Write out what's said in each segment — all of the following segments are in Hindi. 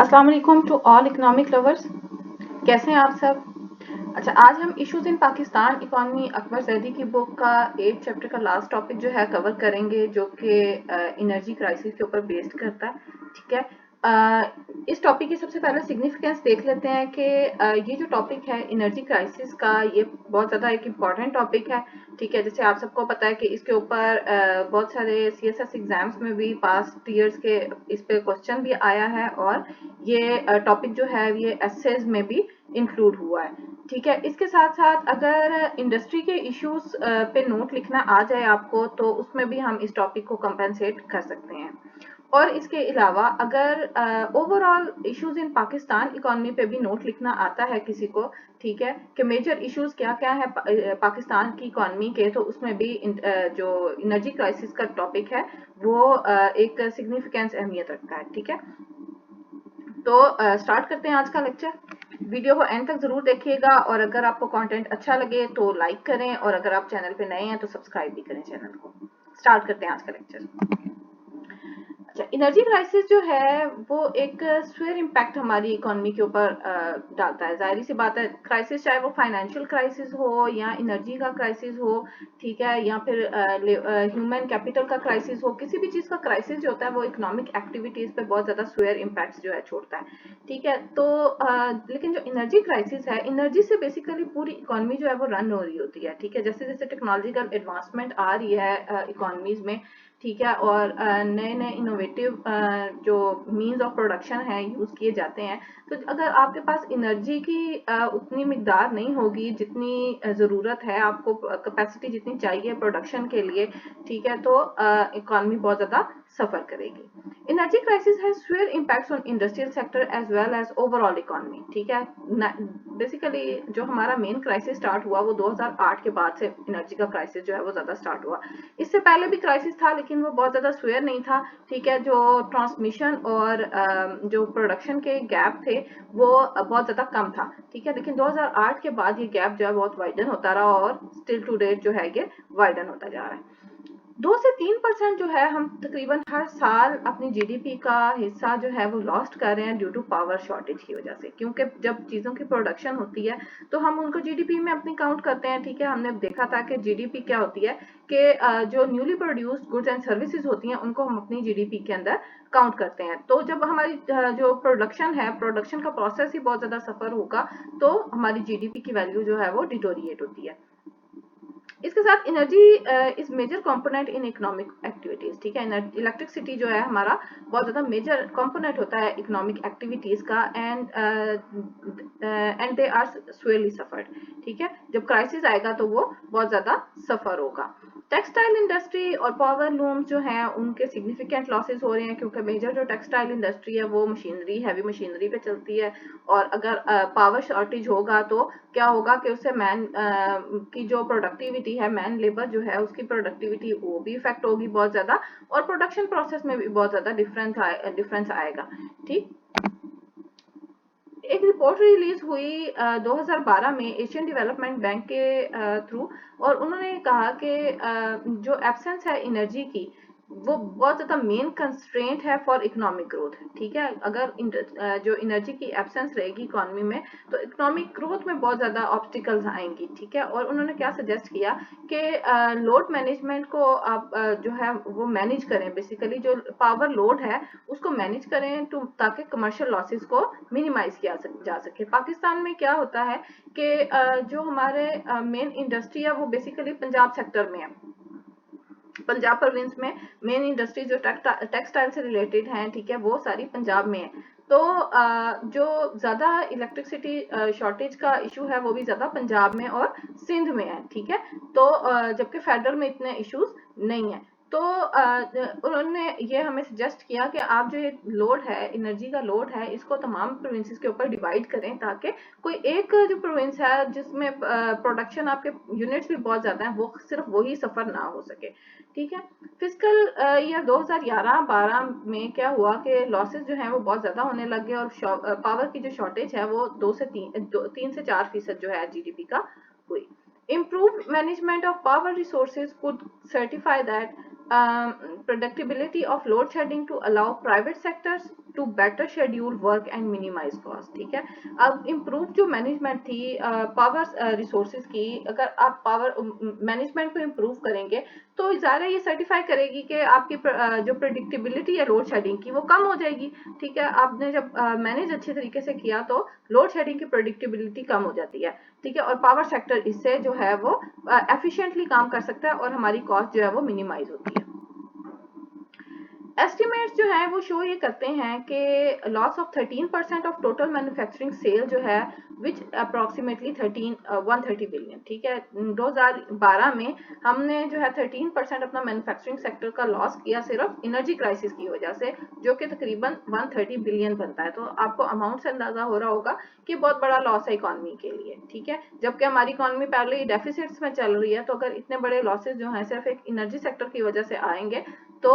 अस्सलाम वालेकुम टू ऑल इकोनॉमिक लवर्स। कैसे हैं आप सब? अच्छा, आज हम issues in Pakistan economy Akbar Zaidi की बुक का 8 चैप्टर का लास्ट टॉपिक जो है कवर करेंगे, जो कि एनर्जी क्राइसिस के ऊपर बेस्ड करता है। ठीक है। इस टॉपिक की सबसे पहले सिग्निफिकेंस देख लेते हैं कि ये जो टॉपिक है एनर्जी क्राइसिस का, ये बहुत ज़्यादा एक इम्पॉर्टेंट टॉपिक है। ठीक है, जैसे आप सबको पता है कि इसके ऊपर बहुत सारे CSS एग्जाम्स में भी पास्ट ईयर्स के इस पे क्वेश्चन भी आया है, और ये टॉपिक जो है ये एसेज में भी इंक्लूड हुआ है। ठीक है, इसके साथ साथ अगर इंडस्ट्री के इश्यूज पे नोट लिखना आ जाए आपको, तो उसमें भी हम इस टॉपिक को कंपेंसेट कर सकते हैं। और इसके अलावा अगर overall issues in Pakistan economy पे भी नोट लिखना आता है किसी को, ठीक है, कि मेजर इश्यूज क्या क्या है पाकिस्तान की इकोनॉमी के, तो उसमें भी जो एनर्जी क्राइसिस का टॉपिक है वो एक सिग्निफिकेंस अहमियत रखता है। ठीक है, तो स्टार्ट करते हैं आज का लेक्चर। वीडियो को एंड तक जरूर देखिएगा, और अगर आपको कंटेंट अच्छा लगे तो लाइक करें, और अगर आप चैनल पे नए हैं तो सब्सक्राइब भी करें चैनल को। स्टार्ट करते हैं आज का लेक्चर। अच्छा, एनर्जी क्राइसिस जो है वो एक स्फीयर इम्पैक्ट हमारी इकोनॉमी के ऊपर डालता है। जाहिर सी बात है, क्राइसिस चाहे वो फाइनेंशियल क्राइसिस हो या एनर्जी का क्राइसिस हो, ठीक है, या फिर ह्यूमन कैपिटल का क्राइसिस हो, किसी भी चीज़ का क्राइसिस जो होता है वो इकोनॉमिक एक्टिविटीज़ पे बहुत ज़्यादा स्फीयर इम्पैक्ट्स जो है छोड़ता है। ठीक है, तो लेकिन जो एनर्जी क्राइसिस है, एनर्जी से बेसिकली पूरी इकोनॉमी जो है वो रन हो रही होती है। ठीक है, जैसे जैसे टेक्नोलॉजिकल एडवांसमेंट आ रही है इकोनॉमीज में, ठीक है, और नए नए इनोवेटिव जो मीन्स ऑफ प्रोडक्शन है यूज किए जाते हैं, तो अगर आपके पास एनर्जी की उतनी मिकदार नहीं होगी जितनी ज़रूरत है आपको, कैपेसिटी जितनी चाहिए प्रोडक्शन के लिए, ठीक है, तो इकोनॉमी बहुत ज़्यादा सफर करेगी। Energy crisis has severe impacts on industrial sector as well as overall economy। ठीक है, बेसिकली जो हमारा मेन क्राइसिस स्टार्ट हुआ वो 2008 के बाद से एनर्जी का क्राइसिस जो है वो ज्यादा स्टार्ट हुआ। इससे पहले भी क्राइसिस था, लेकिन वो बहुत ज्यादा स्वेयर नहीं था। ठीक है, जो ट्रांसमिशन और जो प्रोडक्शन के गैप थे वो बहुत ज्यादा कम था। ठीक है, लेकिन 2008 के बाद ये गैप जो है बहुत वाइडन होता रहा, और स्टिल टू डेट जो है ये वाइडन होता जा रहा है। 2 से 3% जो है हम तकरीबन हर साल अपनी जीडीपी का हिस्सा जो है वो लॉस्ट कर रहे हैं ड्यू टू पावर शॉर्टेज की वजह से। क्योंकि जब चीज़ों की प्रोडक्शन होती है तो हम उनको जीडीपी में अपनी काउंट करते हैं। ठीक है, हमने देखा था कि जीडीपी क्या होती है, कि जो newly produced goods and services होती हैं उनको हम अपनी जीडीपी के अंदर काउंट करते हैं। तो जब हमारी जो प्रोडक्शन है, प्रोडक्शन का प्रोसेस ही बहुत ज़्यादा सफ़र होगा, तो हमारी जीडीपी की वैल्यू जो है वो डिटोरिएट होती है। इसके साथ energy is major component in economic activities. ठीक है, इलेक्ट्रिसिटी जो है हमारा बहुत ज्यादा मेजर कंपोनेंट होता है इकोनॉमिक एक्टिविटीज का, एंड दे आर स्वेरली सफर्ड। ठीक है, जब क्राइसिस आएगा तो वो बहुत ज्यादा सफर होगा। टेक्सटाइल इंडस्ट्री और पावर लूम्स जो हैं उनके सिग्निफिकेंट लॉसेस हो रहे हैं, क्योंकि मेजर जो टेक्सटाइल इंडस्ट्री है वो मशीनरी, हैवी मशीनरी पे चलती है, और अगर पावर शॉर्टेज होगा तो क्या होगा कि उससे मैन की जो प्रोडक्टिविटी है, मैन लेबर जो है उसकी प्रोडक्टिविटी वो भी इफेक्ट होगी बहुत ज्यादा, और प्रोडक्शन प्रोसेस में भी बहुत ज्यादा डिफरेंस आएगा। ठीक, एक रिपोर्ट रिलीज हुई 2012 में एशियन डेवलपमेंट बैंक के थ्रू, और उन्होंने कहा कि जो एब्सेंस है एनर्जी की वो बहुत ज्यादा मेन कंस्ट्रेंट है फॉर इकोनॉमिक ग्रोथ। ठीक है, अगर जो एनर्जी की एब्सेंस रहेगी इकोनॉमी में, तो इकोनॉमिक ग्रोथ में बहुत ज्यादा ऑब्स्टिकल्स आएंगी। ठीक है, और उन्होंने क्या सजेस्ट किया कि लोड मैनेजमेंट को आप जो है वो मैनेज करें, बेसिकली जो पावर लोड है उसको मैनेज करें, तो ताकि कमर्शियल लॉसेस को मिनिमाइज किया जा सके। पाकिस्तान में क्या होता है कि जो हमारे मेन इंडस्ट्री है वो बेसिकली पंजाब सेक्टर में है। पंजाब प्रोविंस में मेन इंडस्ट्री जो टेक्सटाइल से रिलेटेड हैं, ठीक है, वो सारी पंजाब में है। तो जो ज्यादा इलेक्ट्रिसिटी शॉर्टेज का इशू है वो भी ज्यादा पंजाब में और सिंध में है। ठीक है, तो जबकि फेडरल में इतने इश्यूज नहीं है। तो उन्होंने ये हमें सजेस्ट किया कि आप जो ये लोड है, एनर्जी का लोड है, इसको तमाम प्रोविंसेस के ऊपर डिवाइड करें, ताकि कोई एक जो प्रोविंस है जिसमें प्रोडक्शन आपके यूनिट्स भी बहुत ज्यादा हैं, वो सिर्फ वही सफर ना हो सके। ठीक है, फिजिकल ईयर 2011-12 में क्या हुआ कि लॉसेस जो हैं वो बहुत ज्यादा होने लग गए, और पावर की जो शॉर्टेज है वो 3 से 4% जो है जीडीपी का हुई। Improved management of power resources could certify that predictability of load shedding to allow private sectors to better schedule work and minimize cost। ठीक है, अब इम्प्रूव जो मैनेजमेंट थी पावर रिसोर्सेज की, अगर आप पावर मैनेजमेंट को इम्प्रूव करेंगे तो ज़्यादा ये सर्टिफाई करेगी कि आपकी जो प्रेडिक्टेबिलिटी है लोड शेडिंग की वो कम हो जाएगी। ठीक है, आपने जब मैनेज अच्छे तरीके से किया तो लोड शेडिंग की प्रेडिक्टेबिलिटी कम हो जाती है। ठीक है, और पावर सेक्टर इससे जो है वो एफिशिएंटली काम कर सकता है और हमारी कॉस्ट जो है वो मिनिमाइज होती है। एस्टिमेट्स जो है वो शो ये करते हैं कि loss of 13% of total manufacturing sale जो है विच अप्रोक्सीमेटली 130 बिलियन। ठीक है, 2012 में हमने जो है 13% अपना मैन्युफैक्चरिंग सेक्टर का लॉस किया सिर्फ एनर्जी क्राइसिस की वजह से, जो कि तकरीबन 130 बिलियन बनता है। तो आपको अमाउंट से अंदाजा हो रहा होगा कि बहुत बड़ा लॉस है इकोनॉमी के लिए। ठीक है, जबकि हमारी इकोनॉमी पहले ही डेफिसिट्स में चल रही है, तो अगर इतने बड़े लॉसेज जो हैं सिर्फ एक एनर्जी सेक्टर की वजह से आएंगे तो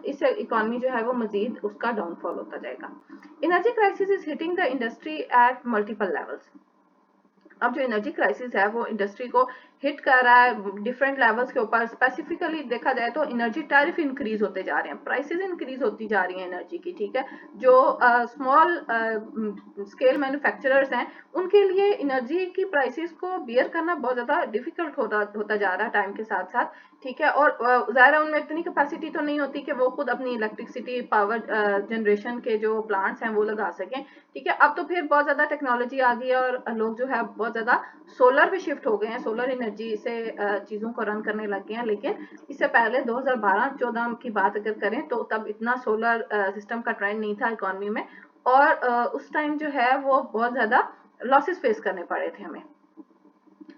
इससे इकोनॉमी जो है वो मजीद उसका डाउनफॉल होता जाएगा। Energy crisis is hitting the industry at multiple levels. अब जो एनर्जी क्राइसिस है वो इंडस्ट्री को हिट कर रहा है डिफरेंट लेवल्स के ऊपर। स्पेसिफिकली देखा जाए तो एनर्जी टैरिफ इंक्रीज होते जा रहे हैं, प्राइसेस इंक्रीज होती जा रही हैं एनर्जी की। ठीक है, जो स्मॉल स्केल मैन्युफैक्चरर्स हैं उनके लिए एनर्जी की प्राइसेस को बियर करना बहुत ज़्यादा डिफिकल्ट होता जा रहा है टाइम के साथ साथ। ठीक है, और ज़ाहिर उनमें इतनी कैपेसिटी तो नहीं होती कि वो खुद अपनी इलेक्ट्रिसिटी पावर जनरेशन के जो प्लांट्स हैं वो लगा सकें। ठीक है, अब तो फिर बहुत ज़्यादा टेक्नोलॉजी आ गई है और लोग जो है बहुत ज़्यादा सोलर पे शिफ्ट हो गए हैं, सोलर एनर्जी से चीज़ों को रन करने लग गए हैं। लेकिन इससे पहले 2012-14 की बात अगर करें तो तब इतना सोलर सिस्टम का ट्रेंड नहीं था इकोनॉमी में, और उस टाइम जो है वो बहुत ज़्यादा लॉसेस फेस करने पड़े थे हमें।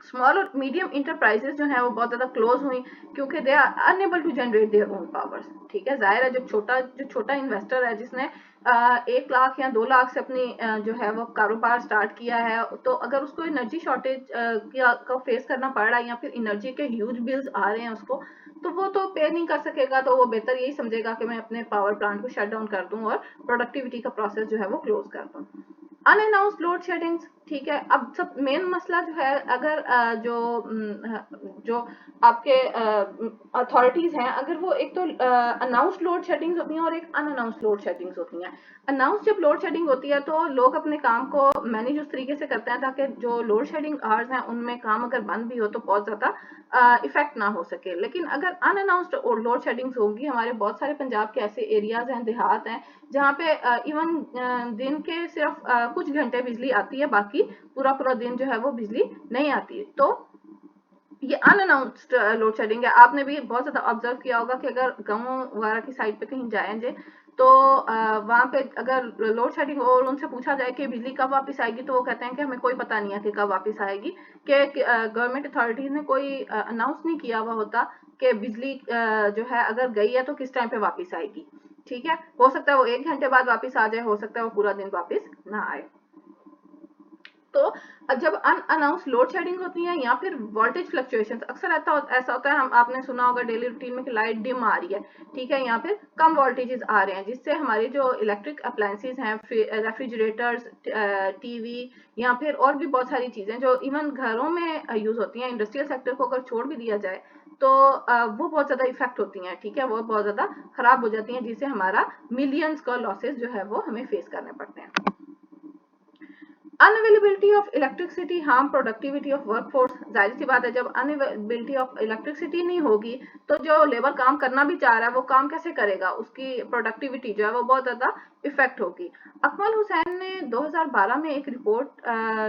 स्मॉल और मीडियम इंटरप्राइजेस जो है वो बहुत ज्यादा क्लोज हुई क्योंकि they are unable to generate their own powers. ठीक है, जाहिर है जो छोटा इन्वेस्टर है जिसने 1 लाख या 2 लाख से अपनी जो है वो कारोबार स्टार्ट किया है, तो अगर उसको एनर्जी शॉर्टेज का फेस करना पड़ रहा है या फिर एनर्जी के ह्यूज बिल्स आ रहे हैं उसको, तो वो तो पे नहीं कर सकेगा। तो वो बेहतर यही समझेगा कि मैं अपने पावर प्लांट को शट डाउन कर दूं और प्रोडक्टिविटी का प्रोसेस जो है वो क्लोज कर दूं। Unannounced load shadings. ठीक है, अब सब मेन मसला जो है, अगर जो आपके अथॉरिटीज हैं अगर वो एक तो अनाउंस्ड लोड शेडिंग्स होती हैं और एक अनअनाउंस्ड लोड शेडिंग्स होती हैं। अनाउंस जब लोड शेडिंग होती है तो लोग अपने काम को मैनेज उस तरीके से करते हैं ताकि जो लोड शेडिंग आवर्स हैं उनमें काम अगर बंद भी हो तो बहुत ज्यादा इफेक्ट ना हो सके। लेकिन अगर अनअनाउंस्ड लोड शेडिंग्स होंगी, हमारे बहुत सारे पंजाब के ऐसे एरियाज हैं, देहात हैं, जहाँ पे इवन दिन के सिर्फ कुछ घंटे बिजली आती है, बाकी पूरा पूरा दिन जो है वो बिजली नहीं आती। तो ये अनअनाउंस्ड लोड शेडिंग है। आपने भी बहुत ज्यादा ऑब्जर्व किया होगा कि अगर गाँव वगैरह की साइड पे कहीं जाएंगे तो वहां पे अगर लोड शेडिंग और उनसे पूछा जाए कि बिजली कब वापस आएगी तो वो कहते हैं कि हमें कोई पता नहीं है कि कब वापस आएगी, कि गवर्नमेंट अथॉरिटीज ने कोई अनाउंस नहीं किया हुआ होता कि बिजली जो है अगर गई है तो किस टाइम पे वापस आएगी। ठीक है, हो सकता है वो 1 घंटे बाद वापस आ जाए, हो सकता है वो पूरा दिन वापस ना आए। तो जब अनअनाउंस लोड शेडिंग होती है या फिर वोल्टेज फ्लक्चुएशंस, अक्सर ऐसा होता है, हम आपने सुना होगा डेली रूटीन में कि लाइट डिम आ रही है। ठीक है, या फिर कम वोल्टेजेस आ रहे हैं जिससे हमारी जो इलेक्ट्रिक अप्लायंसेस हैं, रेफ्रिजरेटर्स, टीवी या फिर और भी बहुत सारी चीजें जो इवन घरों में यूज होती हैं, इंडस्ट्रियल सेक्टर को अगर छोड़ भी दिया जाए तो वो बहुत ज्यादा इफेक्ट होती हैं। ठीक है, वो बहुत ज्यादा खराब हो जाती हैं जिससे हमारा मिलियंस का लॉसेस जो है वो हमें फेस करने पड़ते हैं। Unavailability of electricity harm productivity of workforce. जाहिर सी बात है, जब अनअवेलेबिलिटी ऑफ इलेक्ट्रिसिटी नहीं होगी तो जो लेबर काम करना भी चाह रहा है वो काम कैसे करेगा, उसकी प्रोडक्टिविटी जो है वो बहुत ज्यादा इफेक्ट होगी। अकमल हुसैन ने 2012 में एक रिपोर्ट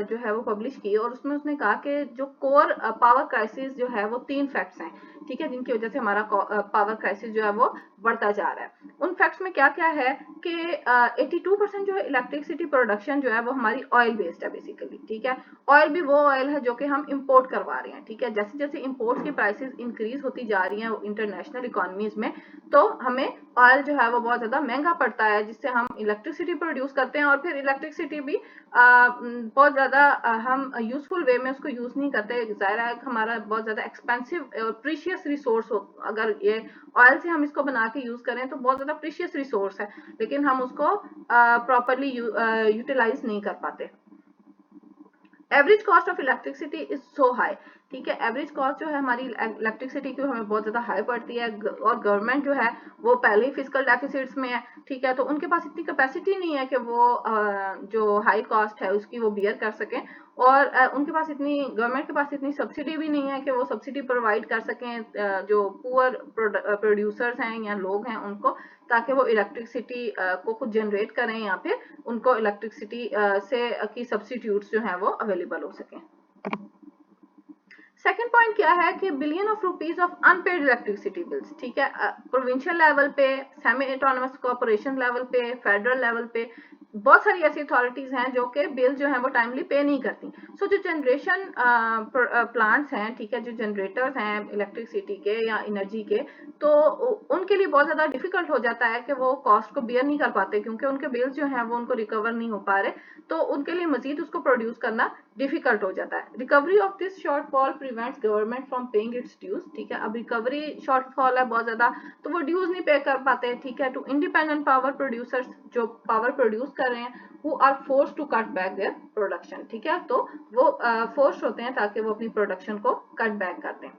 जो है वो पब्लिश की और उसमें उसने कहा कि जो कोर पावर क्राइसिस जो है वो 3 फैक्ट्स हैं। ठीक है, जिनकी वजह से हमारा पावर क्राइसिस जो है वो बढ़ता जा रहा है। उन फैक्ट्स में क्या क्या है कि 82% जो है इलेक्ट्रिसिटी प्रोडक्शन जो है वो हमारी ऑयल बेस्ड है बेसिकली। ठीक है, ऑयल भी वो ऑयल है जो कि हम इंपोर्ट करवा रहे हैं। ठीक है, जैसे जैसे इंपोर्ट्स की प्राइसेस इंक्रीज होती जा रही हैं इंटरनेशनल इकोनॉमीज में, तो हमें ऑयल जो है वो बहुत ज्यादा महंगा पड़ता है, जिससे हम इलेक्ट्रिसिटी प्रोड्यूस करते हैं और फिर इलेक्ट्रिसिटी भी बहुत ज्यादा हम यूजफुल वे में उसको यूज नहीं करते। जाहिर है हमारा बहुत ज्यादा एक्सपेंसिव और प्रीशियस रिसोर्स हो, अगर ये ऑयल से हम इसको बना के यूज करें तो बहुत ज्यादा प्रीशियस रिसोर्स है, लेकिन हम उसको प्रॉपरली यूटिलाइज नहीं कर पाते। Average cost of electricity is so high. ठीक है। एवरेज कॉस्ट जो है हमारी इलेक्ट्रिसिटी की हमें बहुत ज़्यादा हाई पड़ती है, और गवर्नमेंट जो है वो पहले ही फिजिकल डेफिसिट्स में है, ठीक है। तो उनके पास इतनी कैपेसिटी नहीं है कि वो जो हाई कॉस्ट है उसकी वो बियर कर सकें, और उनके पास इतनी, गवर्नमेंट के पास इतनी सब्सिडी भी नहीं है कि वो सब्सिडी प्रोवाइड कर सकें जो पुअर प्रोड्यूसर्स हैं या लोग हैं उनको, ताकि वो इलेक्ट्रिसिटी को खुद जनरेट करें या फिर उनको इलेक्ट्रिसिटी से की सब्सिट्यूट्स जो हैं वो अवेलेबल हो सकें। सेकेंड पॉइंट क्या है कि billion of rupees of unpaired electricity bills, ठीक है। प्रोविंशियल लेवल पे, सेमी ऑटोनोमस कॉर्पोरेशन लेवल पे, फेडरल लेवल पे बहुत सारी ऐसी अथॉरिटीज हैं जो कि बिल जो है वो टाइमली पे नहीं करती। सो जो जनरेशन प्लांट्स हैं, ठीक है, जो जनरेटर्स हैं इलेक्ट्रिसिटी के या एनर्जी के, तो उनके लिए बहुत ज्यादा डिफिकल्ट हो जाता है कि वो कॉस्ट को बियर नहीं कर पाते, क्योंकि उनके बिल्स जो हैं वो उनको रिकवर नहीं हो पा रहे, तो उनके लिए मजीद उसको प्रोड्यूस करना डिफिकल्ट हो जाता है। Recovery of this shortfall prevents government from paying its dues, ठीक है। अब रिकवरी शॉर्टफॉल है बहुत ज्यादा, तो वो ड्यूज नहीं पे कर पाते, ठीक है। टू इंडिपेंडेंट पावर प्रोड्यूसर्स, जो पावर प्रोड्यूस कर रहे हैं, who are forced to cut back their production, ठीक है। तो वो फोर्स होते हैं ताकि वो अपनी प्रोडक्शन को कट बैक कर दें।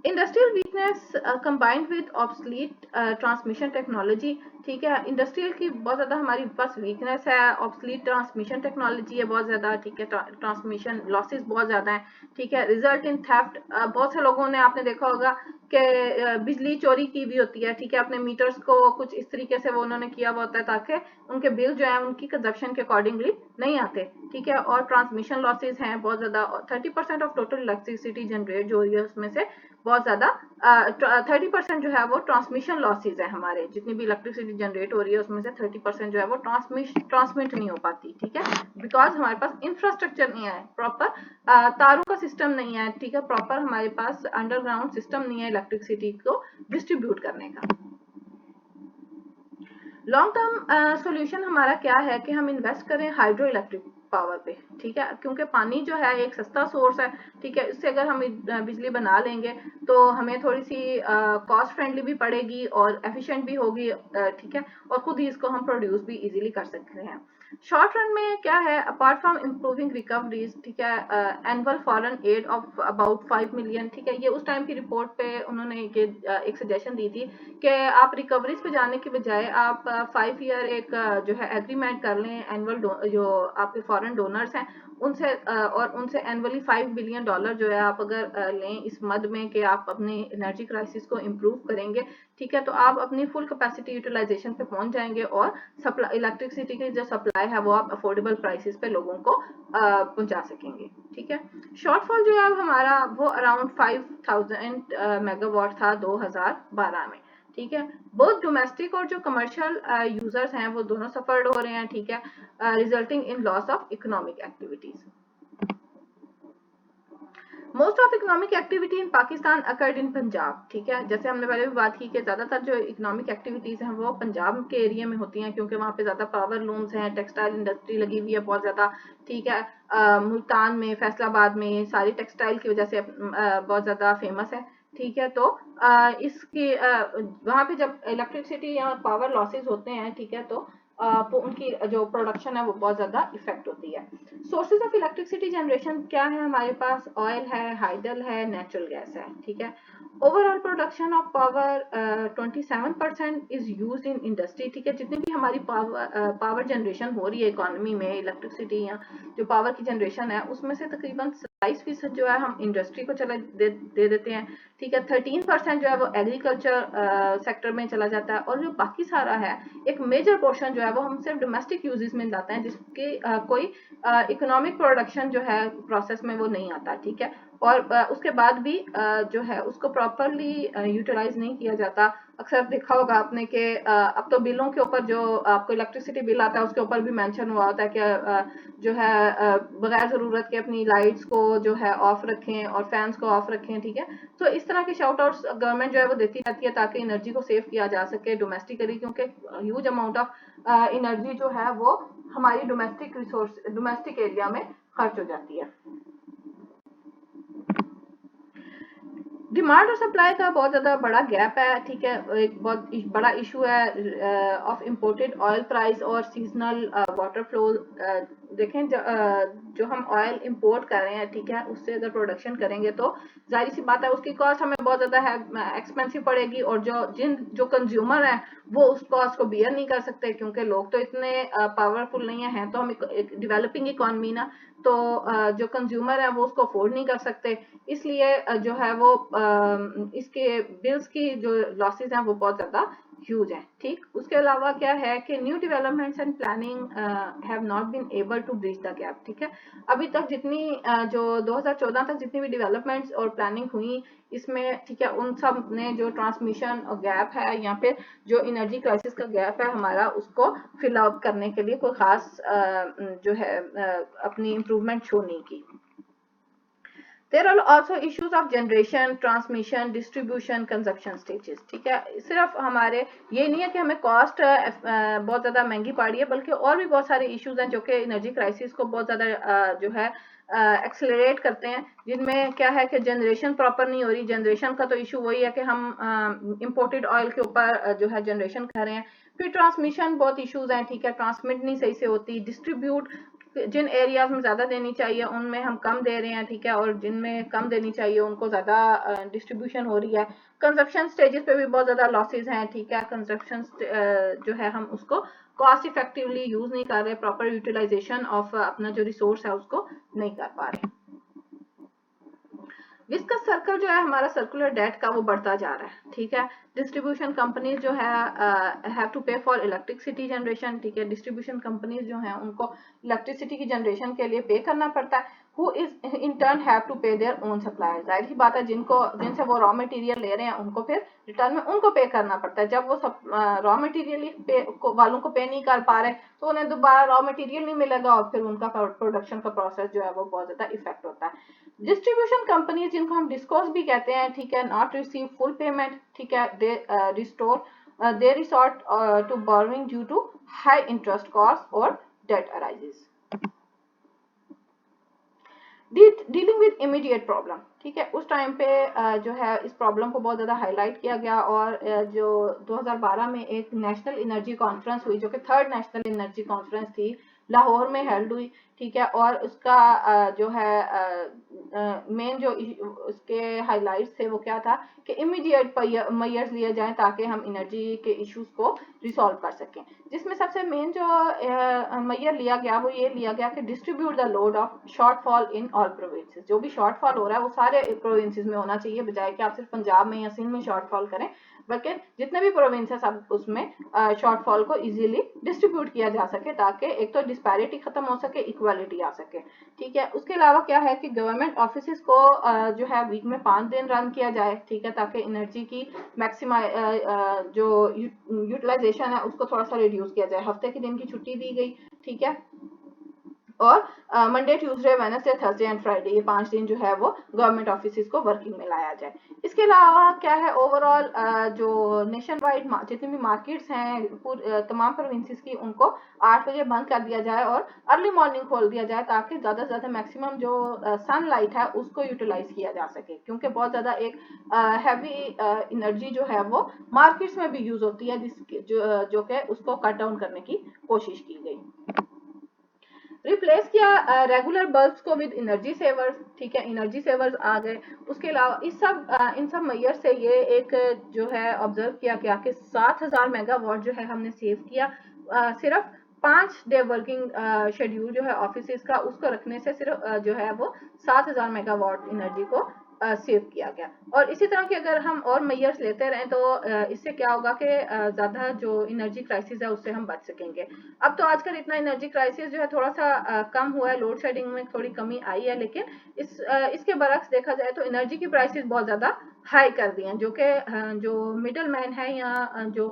Industrial weakness combined with obsolete transmission technology, ठीक है। इंडस्ट्रियल की बहुत ज्यादा हमारे पास वीकनेस है, ऑब्सलीट ट्रांसमिशन टेक्नोलॉजी है बहुत ज्यादा, ठीक है। ट्रांसमिशन लॉसेस बहुत ज्यादा है, ठीक है। रिजल्ट इन थेफ्ट, बहुत से लोगों ने आपने देखा होगा कि बिजली चोरी की भी होती है, ठीक है। अपने मीटर्स को कुछ इस तरीके से वो उन्होंने किया हुआ होता है ताकि उनके बिल जो है उनकी कंजप्शन के अकॉर्डिंगली नहीं आते, ठीक है। और ट्रांसमिशन लॉसेस हैं बहुत ज्यादा, 30% ऑफ टोटल इलेक्ट्रिसिटी जनरेट जो हो रही है उसमें से बहुत ज्यादा 30% जो है वो ट्रांसमिशन लॉसेज है। हमारे जितनी भी इलेक्ट्रिसिटी जनरेट हो रही है उसमें से 30% जो है वो ट्रांसमिट नहीं हो पाती, ठीक है। बिकॉज हमारे पास इंफ्रास्ट्रक्चर नहीं है प्रॉपर, तारों का सिस्टम नहीं है, ठीक है। प्रॉपर हमारे पास अंडरग्राउंड सिस्टम नहीं है इलेक्ट्रिसिटी को डिस्ट्रीब्यूट करने का। लॉन्ग टर्म सॉल्यूशन हमारा क्या है कि हम इन्वेस्ट करें हाइड्रो इलेक्ट्रिक पावर पे, ठीक है। क्योंकि पानी जो है एक सस्ता सोर्स है, ठीक है। इससे अगर हम बिजली बना लेंगे तो हमें थोड़ी सी कॉस्ट फ्रेंडली भी पड़ेगी और एफिशिएंट भी होगी, ठीक है। और खुद ही इसको हम प्रोड्यूस भी इजीली कर सकते हैं। शॉर्ट रन में क्या है, अपार्ट फ्रॉम इम्प्रूविंग रिकवरीज, ठीक है, annual foreign add of about 5 million, ठीक है। ये उस टाइम की रिपोर्ट पे उन्होंने ये एक सजेशन दी थी कि आप रिकवरीज पे जाने के बजाय आप 5 ईयर एक जो है एग्रीमेंट कर लें एनुअल, जो आपके फॉरेन डोनर्स हैं उनसे, और उनसे एनुअली $5 बिलियन जो है आप अगर लें इस मद में कि आप अपनी एनर्जी क्राइसिस को इम्प्रूव करेंगे, ठीक है। तो आप अपनी फुल कैपेसिटी यूटिलाइजेशन पे पहुंच जाएंगे और सप्लाई, इलेक्ट्रिसिटी की जो सप्लाई है वो आप अफोर्डेबल प्राइसेस पे लोगों को पहुंचा सकेंगे, ठीक है। शॉर्टफॉल जो है हमारा वो अराउंड 5000 मेगावाट था 2012 में, ठीक है। बोथ डोमेस्टिक और जो कमर्शियल यूजर्स हैं वो दोनों सफर्ड हो रहे हैं, ठीक है, resulting in loss of economic activities. Most of economic activity in Pakistan occurred in Punjab, ठीक है। जैसे हमने पहले भी बात की कि ज्यादातर जो इकोनॉमिक एक्टिविटीज हैं वो पंजाब के एरिया में होती हैं, क्योंकि वहाँ पे ज्यादा पावर लूम्स हैं, टेक्सटाइल इंडस्ट्री लगी हुई है बहुत ज्यादा, ठीक है। मुल्तान में, फैसलाबाद में सारी टेक्सटाइल की वजह से बहुत ज्यादा फेमस है, ठीक है। तो इसकी वहाँ पे जब इलेक्ट्रिसिटी या पावर लॉसेज होते हैं, ठीक है, तो उनकी जो प्रोडक्शन है वो बहुत ज्यादा इफेक्ट होती है। सोर्सेज ऑफ इलेक्ट्रिसिटी जनरेशन क्या है हमारे पास, ऑयल है, हाइडल है, नेचुरल गैस है, ठीक है। Overall production of power 27% is used in industry, ठीक है। जितनी भी हमारी पावर जनरेशन हो रही है इकोनॉमी में, इलेक्ट्रिसिटी या जो पावर की जनरेशन है उसमें से तकरीबन 27% जो है हम इंडस्ट्री को दे देते हैं, ठीक है। 13% जो है वो एग्रीकल्चर सेक्टर में चला जाता है, और जो बाकी सारा है एक मेजर पोर्शन जो है वो हम सिर्फ डोमेस्टिक यूजेस में लाते हैं, जिसके कोई इकोनॉमिक प्रोडक्शन जो है प्रोसेस में वो नहीं आता, ठीक है। और उसके बाद भी जो है उसको प्रॉपरली यूटिलाइज नहीं किया जाता। अक्सर देखा होगा आपने कि अब तो बिलों के ऊपर जो आपको इलेक्ट्रिसिटी बिल आता है उसके ऊपर भी मेंशन हुआ होता है कि जो है बगैर ज़रूरत के अपनी लाइट्स को जो है ऑफ रखें और फैंस को ऑफ रखें, ठीक है। तो इस तरह के शाउट आउट्स गवर्नमेंट जो है वो देती रहती है ताकि एनर्जी को सेव किया जा सके डोमेस्टिकली, क्योंकि ह्यूज अमाउंट ऑफ एनर्जी जो है वो हमारी डोमेस्टिक एरिया में खर्च हो जाती है। डिमांड और सप्लाई का बहुत ज्यादा बड़ा गैप है, ठीक है। एक बहुत बड़ा इशू है ऑफ इम्पोर्टेड ऑयल प्राइस और सीजनल वाटर फ्लो देखें जो हम ऑयल इंपोर्ट कर रहे हैं, ठीक है, उससे अगर प्रोडक्शन करेंगे तो जाहिर सी बात है उसकी कॉस्ट हमें बहुत ज़्यादा है एक्सपेंसिव पड़ेगी, और जो कंज्यूमर हैं वो उस कॉस्ट को बियर नहीं कर सकते, क्योंकि लोग तो इतने पावरफुल नहीं हैं। तो हम एक डेवलपिंग इकॉनमी ना, तो जो कंज्यूमर है वो उसको अफोर्ड नहीं कर सकते, इसलिए जो है वो इसके बिल्स की जो लॉसेस हैं वो बहुत ज़्यादा ह्यूज है। ठीक, उसके अलावा क्या है कि new developments and planning have not been able to bridge the gap. ठीक है, अभी तक जितनी जो 2014 तक जितनी भी डेवलपमेंट्स और प्लानिंग हुई इसमें, ठीक है, उन सब ने जो ट्रांसमिशन और गैप है या फिर जो एनर्जी क्राइसिस का गैप है हमारा, उसको फिल आउट करने के लिए कोई खास जो है अपनी इम्प्रूवमेंट शो नहीं की। There are also issues of generation, transmission, distribution, consumption stages। ठीक है, सिर्फ हमारे ये नहीं है कि हमें कॉस्ट बहुत ज़्यादा महंगी पड़ रही है, बल्कि और भी बहुत सारे इश्यूज हैं जो कि एनर्जी क्राइसिस को बहुत ज़्यादा जो है एक्सेलरेट करते हैं, जिनमें क्या है कि जनरेशन प्रॉपर नहीं हो रही। जनरेशन का तो इशू वही है कि हम इम्पोर्टेड ऑयल के ऊपर जो है जनरेशन कर रहे हैं। फिर ट्रांसमिशन बहुत इश्यूज हैं, ठीक है, ट्रांसमिट नहीं सही से होती। डिस्ट्रीब्यूट, जिन एरियाज में ज्यादा देनी चाहिए उनमें हम कम दे रहे हैं, ठीक है, और जिनमें कम देनी चाहिए उनको ज्यादा डिस्ट्रीब्यूशन हो रही है। कंजप्शन स्टेजेस पे भी बहुत ज्यादा लॉसेस हैं, ठीक है, कंजप्शन जो है हम उसको कॉस्ट इफेक्टिवली यूज नहीं कर रहे, प्रॉपर यूटिलाइजेशन ऑफ अपना जो रिसोर्स है उसको नहीं कर पा रहे। विस्कस सर्कल जो है हमारा सर्कुलर डेट का वो बढ़ता जा रहा है। ठीक है, डिस्ट्रीब्यूशन कंपनीज जो है हैव टू पे फॉर इलेक्ट्रिसिटी जनरेशन। ठीक है, डिस्ट्रीब्यूशन कंपनीज जो है उनको इलेक्ट्रिसिटी की जनरेशन के लिए पे करना पड़ता है। Who is in turn have to pay their own supplier. जाहिर सी बात है जिनसे वो रॉ मटेरियल ले रहे हैं उनको फिर रिटर्न में उनको पे करना पड़ता है। जब वो सब रॉ मटेरियल वालों को पे नहीं कर पा रहे तो उन्हें दोबारा रॉ मटेरियल नहीं मिलेगा, और फिर उनका प्रोडक्शन का प्रोसेस जो है वो बहुत ज्यादा इफेक्ट होता है। डिस्ट्रीब्यूशन कंपनीज जिनको हम डिस्कोस भी कहते हैं, ठीक है, नॉट रिसीव फुल पेमेंट, ठीक है, they resort to borrowing due to high interest cost और debt arises. Dealing with immediate problem. ठीक है, उस टाइम पे जो है इस प्रॉब्लम को बहुत ज़्यादा हाईलाइट किया गया, और जो 2012 में एक नेशनल एनर्जी कॉन्फ्रेंस हुई जो कि थर्ड नेशनल एनर्जी कॉन्फ्रेंस थी, लाहौर में हेल्ड हुई। ठीक है, और उसका जो है मेन जो उसके हाइलाइट्स थे वो क्या था कि इमीडिएट मेजर्स लिए जाएं ताकि हम एनर्जी के इश्यूज को रिसॉल्व कर सकें। जिसमें सबसे मेन जो मेजर लिया गया वो ये लिया गया कि distribute the load of shortfall in all provinces. जो भी शॉर्टफॉल हो रहा है वो सारे प्रोविंसेस में होना चाहिए, बजाय कि आप सिर्फ पंजाब में या सिंध में शॉर्टफॉल करें, बल्कि जितने भी प्रोविंसेस अब उसमें शॉर्टफॉल को इजीली डिस्ट्रीब्यूट किया जा सके, ताकि एक तो डिस्पैरिटी खत्म हो सके, इक्वालिटी आ सके। ठीक है, उसके अलावा क्या है कि गवर्नमेंट ऑफिस को जो है वीक में 5 दिन रन किया जाए, ठीक है, ताकि एनर्जी की मैक्सिमम जो यूटिलाइजेशन है उसको थोड़ा सा रिड्यूस किया जाए। हफ्ते के दिन की छुट्टी दी गई, ठीक है, और Monday, Tuesday, Wednesday, Thursday and Friday, ये 5 दिन जो है वो गवर्नमेंट ऑफिस को वर्किंग में लाया जाए। इसके अलावा क्या है, ओवरऑल जो नेशन वाइड जितनी भी मार्केट्स हैं तमाम प्रोविंसेस की, उनको 8 बजे बंद कर दिया जाए और अर्ली मॉर्निंग खोल दिया जाए, ताकि ज़्यादा से ज़्यादा मैक्सिमम जो सनलाइट है उसको यूटिलाइज किया जा सके, क्योंकि बहुत ज़्यादा एक हैवी एनर्जी जो है वो मार्केट्स में भी यूज़ होती है, जो कि उसको कट डाउन करने की कोशिश की गई। रिप्लेस किया रेगुलर बल्ब्स को विद एनर्जी सेवर्स। ठीक है, एनर्जी सेवर्स आ गए। उसके अलावा इन सब मेजर से ये एक जो है ऑब्जर्व किया गया कि 7000 मेगावाट जो है हमने सेव किया। सिर्फ 5 डे वर्किंग शेड्यूल जो है ऑफिस का, उसको रखने से सिर्फ जो है वो 7000 मेगावाट एनर्जी को सेव किया गया। और इसी तरह के अगर हम और मेजर्स लेते रहें तो इससे क्या होगा कि ज़्यादा जो एनर्जी क्राइसिस है उससे हम बच सकेंगे। अब तो आजकल इतना एनर्जी क्राइसिस जो है थोड़ा सा कम हुआ है, लोड शेडिंग में थोड़ी कमी आई है, लेकिन इसके बरक्स देखा जाए तो एनर्जी की प्राइसेस बहुत ज़्यादा हाई कर दी हैं, जो कि जो मिडल मैन है या जो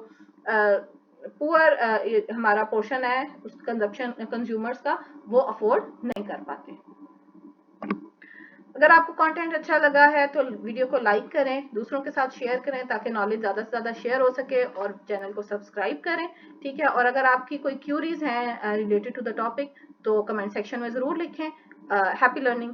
पुअर हमारा पोर्शन है उस कंज्यूमर्स का, वो अफोर्ड नहीं कर पाते। अगर आपको कंटेंट अच्छा लगा है तो वीडियो को लाइक करें, दूसरों के साथ शेयर करें ताकि नॉलेज ज़्यादा से ज़्यादा शेयर हो सके, और चैनल को सब्सक्राइब करें। ठीक है, और अगर आपकी कोई क्यूरीज हैं रिलेटेड टू द टॉपिक तो कमेंट सेक्शन में ज़रूर लिखें। Happy learning.